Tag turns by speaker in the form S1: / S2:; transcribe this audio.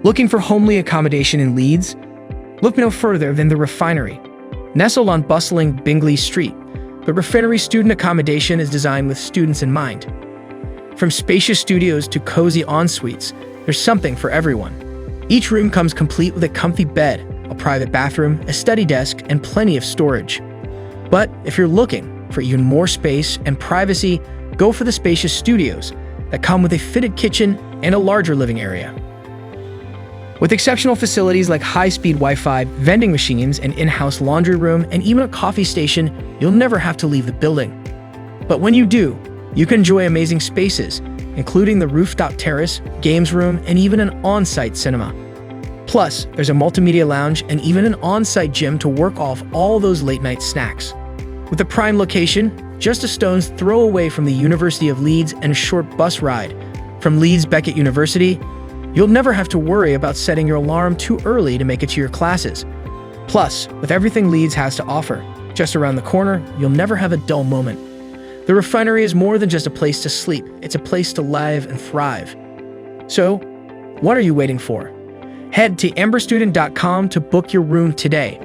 S1: Looking for homely accommodation in Leeds? Look no further than the Refinery. Nestled on bustling Bingley Street, the Refinery student accommodation is designed with students in mind. From spacious studios to cozy en-suites, there's something for everyone. Each room comes complete with a comfy bed, a private bathroom, a study desk, and plenty of storage. But if you're looking for even more space and privacy, go for the spacious studios that come with a fitted kitchen and a larger living area. With exceptional facilities like high-speed Wi-Fi, vending machines, an in-house laundry room, and even a coffee station, you'll never have to leave the building. But when you do, you can enjoy amazing spaces, including the rooftop terrace, games room, and even an on-site cinema. Plus, there's a multimedia lounge and even an on-site gym to work off all those late-night snacks. With a prime location, just a stone's throw away from the University of Leeds and a short bus ride from Leeds Beckett University, you'll never have to worry about setting your alarm too early to make it to your classes. Plus, with everything Leeds has to offer, just around the corner, you'll never have a dull moment. The Refinery is more than just a place to sleep, it's a place to live and thrive. So, what are you waiting for? Head to amberstudent.com to book your room today.